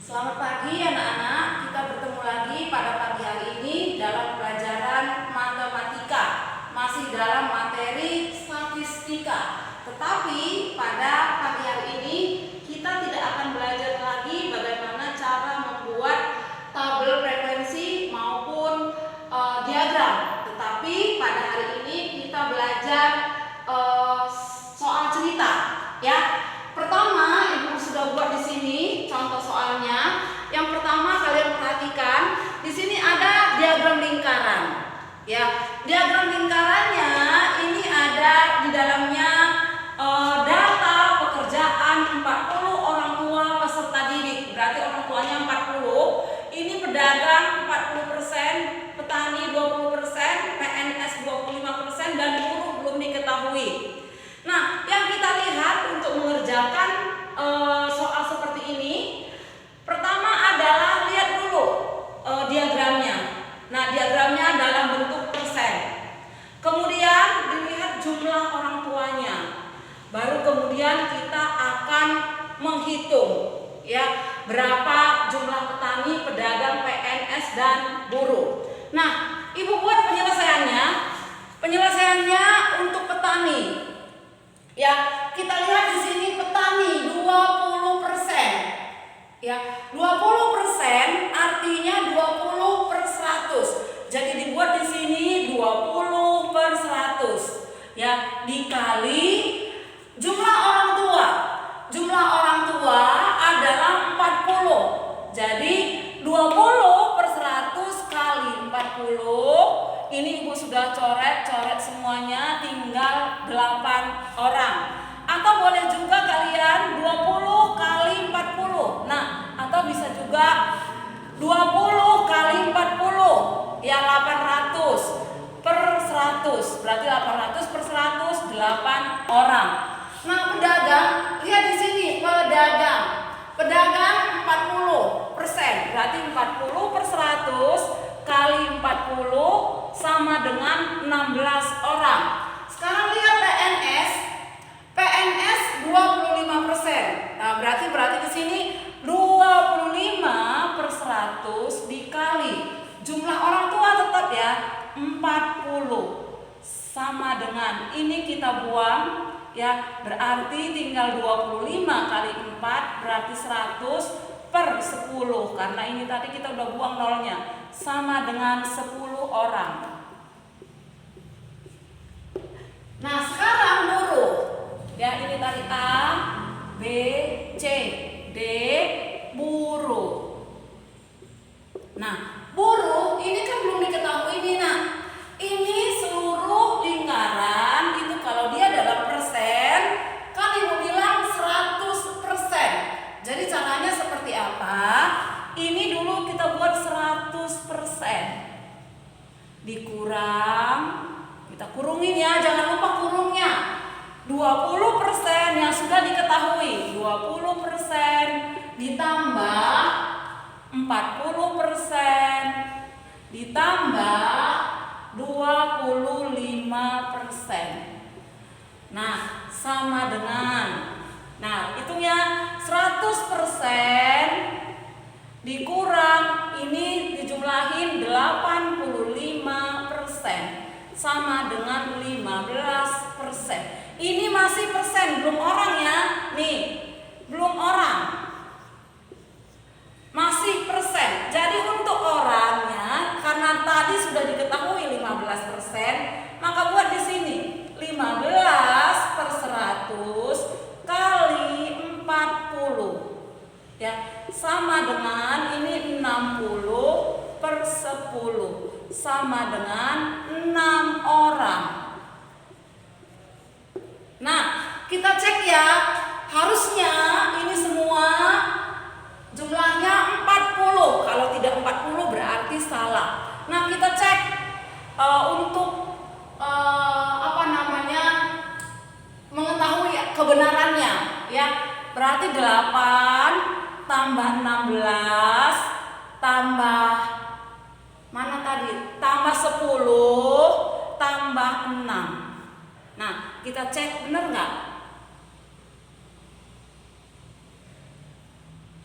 Selamat pagi anak-anak, kita bertemu lagi pada pagi hari ini dalam pelajaran matematika. Masih dalam materi statistika. Tetapi pada pagi hari ini kita tidak akan belajar lagi bagaimana cara membuat tabel frekuensi maupun diagram. Tetapi pada hari ini kita belajar soal cerita, ya. Pertama, Ibu sudah buat di sini contoh soalnya. Yang pertama kalian perhatikan, di sini ada diagram lingkaran. Ya, diagram lingkarannya ini ada di dalamnya data pekerjaan 40 orang tua peserta didik. Berarti orang tuanya 40. Ini pedagang 40%, petani 20%, PNS 25% dan buruh belum diketahui. Nah, yang kita lihat untuk mengerjakan soal seperti ini, pertama adalah lihat dulu diagramnya. Nah, diagramnya dalam bentuk persen. Kemudian dilihat jumlah orang tuanya. Baru kemudian kita akan menghitung, ya, berapa jumlah petani, pedagang, PNS dan buruh. Nah, Ibu buat penyelesaiannya. Penyelesaiannya untuk petani. Ya, kita lihat di sini petani 20%. Ya, 20% artinya 20/100. Jadi dibuat di sini 20/100. Ya, dikali jumlah orang tua. Jumlah orang tua adalah 40. Jadi 20/100 kali 40. Ini Ibu sudah coret semuanya, tinggal 8 orang. Atau boleh juga kalian 20 kali 40. Nah, atau bisa juga 20 kali 40. Ya, 800/100. Berarti 800/100 8 orang. Nah, pedagang, lihat di sini pedagang. Pedagang 40%. Berarti 40/100 kali 40 sama dengan 16 orang. Sekarang lihat PNS. PNS 25%. Nah, berarti di sini 25/100 dikali jumlah orang tua tetap ya 40 sama dengan ini kita buang ya, berarti tinggal 25 kali 4 berarti 100/10 karena ini tadi kita udah buang nolnya sama dengan 10 orang. Nah, sekarang buruh. Ya, ini tadi A, B, C, D, buruh. Nah, buruh ini kan belum diketahui nih, nah. Ini seluruh lingkaran itu kalau dia dalam persen, kan Ibu bilang 100%. Jadi caranya seperti apa? Ini dulu kita buat 100%. Dikurang, kita kurungin ya, jangan lupa kurungnya. 20% yang sudah diketahui, 20% ditambah 40% ditambah 25%. Nah, sama dengan, nah, hitungnya 100% dikurang ini dijumlahin 85% sama dengan 15%. Ini masih persen, belum orang ya. Nih, belum orang. Masih persen. Jadi untuk orangnya karena tadi sudah diketahui 15%, maka buat di sini 15/100 kali 40. Ya, sama dengan ini 60/10 sama dengan 6 orang. Nah, kita cek ya, harusnya ini semua jumlahnya 40. Kalau tidak 40 berarti salah. Nah, kita cek untuk mengetahui kebenarannya ya. Berarti 8 tambah 16 tambah mana tadi? Tambah 10 tambah 6. Nah, kita cek benar nggak?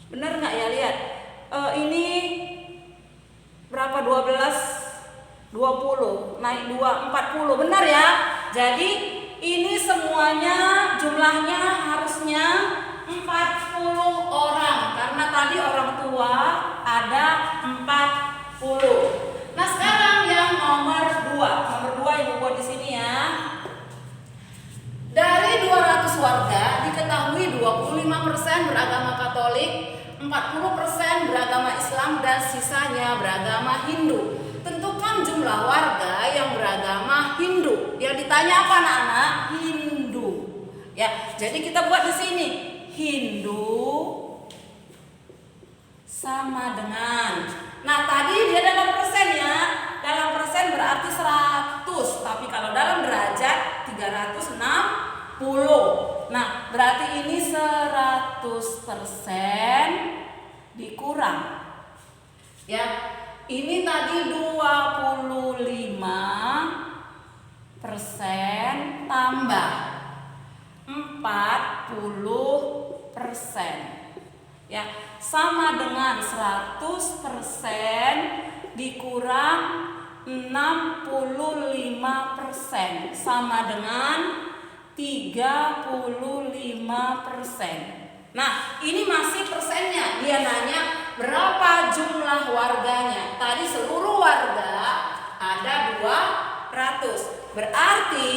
Benar nggak ya, lihat. ini berapa? 12, 20, naik 2, 40, benar ya? Jadi ini semuanya jumlahnya harusnya 40 orang, karena tadi orang tua ada 40. Nah sekarang yang nomor 2 Ibu buat di sini ya. Dari 200 warga diketahui 25% beragama Katolik, 40% beragama Islam, dan sisanya beragama Hindu. Tentukan jumlah warga yang beragama Hindu. Yang ditanya apa anak-anak? Hindu. Ya, jadi kita buat di sini. Hindu sama dengan. Nah, tadi dia dalam persen ya. Dalam persen berarti 100, tapi kalau dalam derajat 360. Nah, berarti ini 100% dikurang. Ya. Ini tadi 25% tambah 40%. Ya, sama dengan 100% dikurang 65% sama dengan 35%. Nah, ini masih persennya. Dia nanya berapa jumlah warganya. Tadi seluruh warga ada 200. Berarti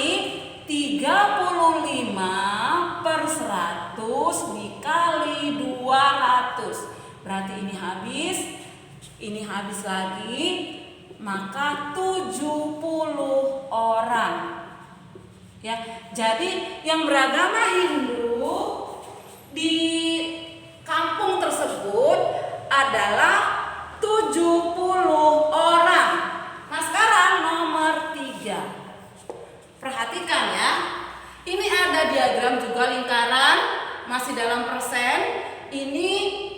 35 per 100 dikali 200. Berarti ini habis lagi, maka 70 orang. Ya, jadi yang beragama Hindu di kampung tersebut adalah 70 orang. Nah, sekarang nomor 3. Perhatikan ya. Ini ada diagram juga lingkaran, masih dalam persen. Ini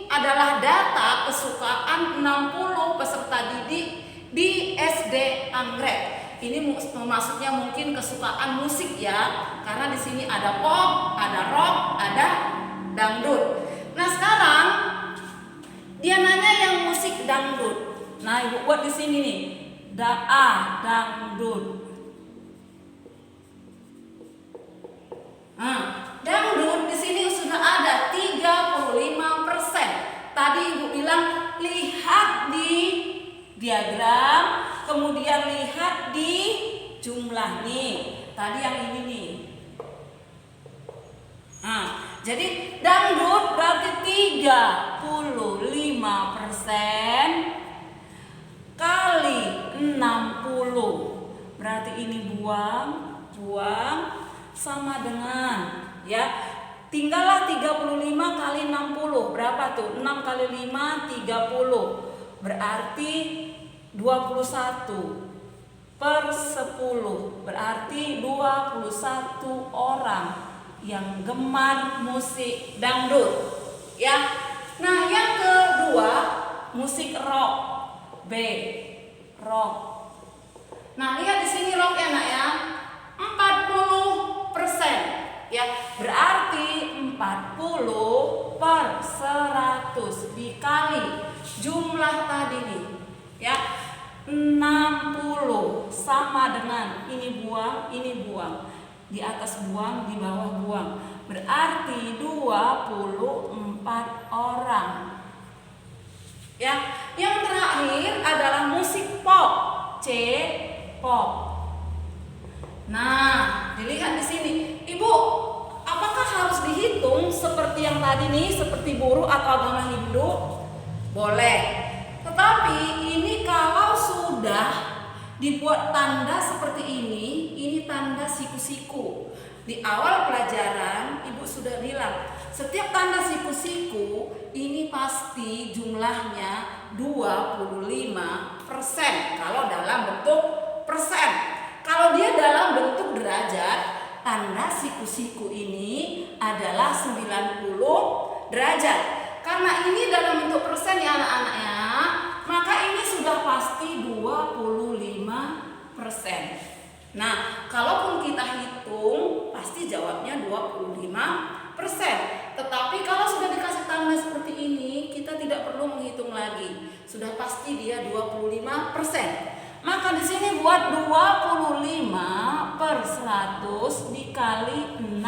adalah data kesukaan 60 peserta didik di SD Anggrek. Ini maksudnya mungkin kesukaan musik ya, karena di sini ada pop, ada rock, ada dangdut. Nah sekarang dia nanya yang musik dangdut. Nah ibu buat di sini nih, dangdut. Nah, dangdut di sini sudah ada 35%. Tadi ibu bilang lihat di diagram, kemudian lihat di jumlah nih. Tadi yang ini nih. Nah, jadi dangdut berarti 35% kali 60. Berarti ini buang sama dengan ya. Tinggallah 35 kali 60. Berapa tuh? 6 kali 5 30. Berarti 21 per 10. Berarti 21 orang yang gemar musik dangdut ya. Nah yang kedua musik rock, rock. Nah lihat di sini rock ya nak ya, 40% ya. Berarti 40 per 100 dikali jumlah tadi nih ya, 60 sama dengan ini buang, di atas buang, di bawah buang. Berarti 24 orang. Ya, yang terakhir adalah musik pop, pop. Nah, dilihat di sini. Ibu, apakah harus dihitung seperti yang tadi nih, seperti buruh atau agama Hindu? Boleh. Tetapi ini kalau sudah dibuat tanda seperti ini tanda siku-siku. Di awal pelajaran Ibu sudah bilang, setiap tanda siku-siku ini pasti jumlahnya 25% kalau dalam bentuk persen. Kalau dia dalam bentuk derajat, tanda siku-siku ini adalah 90 derajat. Karena ini dalam bentuk persen ya anak-anak ya, maka ini sudah pasti 25%. Nah, kalaupun kita hitung pasti jawabnya 25%. Tetapi kalau sudah dikasih tanda seperti ini, kita tidak perlu menghitung lagi. sudah pasti dia 25%. Maka di sini buat 25 per 100 dikali 60.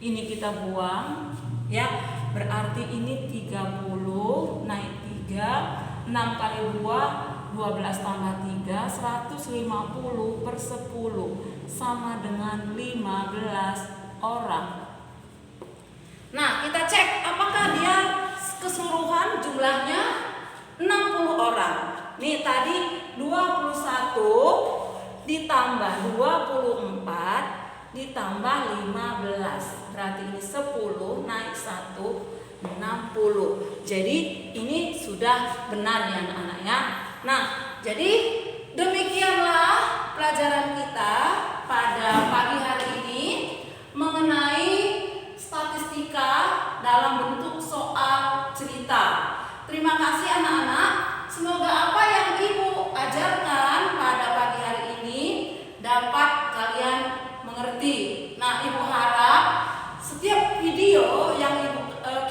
Ini kita buang ya. Berarti ini 30 naik 3, 6 kali 2, 12 tambah 3, 150 per 10 sama dengan 15 orang. Nah, kita cek apakah dia keseluruhan jumlahnya 60 orang. Nih tadi 21 ditambah 24 ditambah 15. Berarti ini 10 naik 1, 60. Jadi ini sudah benar ya anak-anak ya. Nah, jadi demikianlah pelajaran kita pada pagi hari ini mengenai statistika dalam bentuk soal cerita. Terima kasih anak-anak. Semoga apa yang Ibu ajarkan pada pagi hari ini dapat kalian mengerti. Nah, Ibu harap setiap video yang Ibu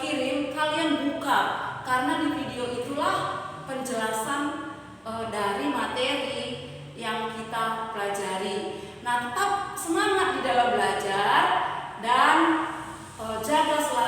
kirim kalian buka, karena di video itulah penjelasan dari materi yang kita pelajari. Nah, tetap semangat di dalam belajar dan jaga selalu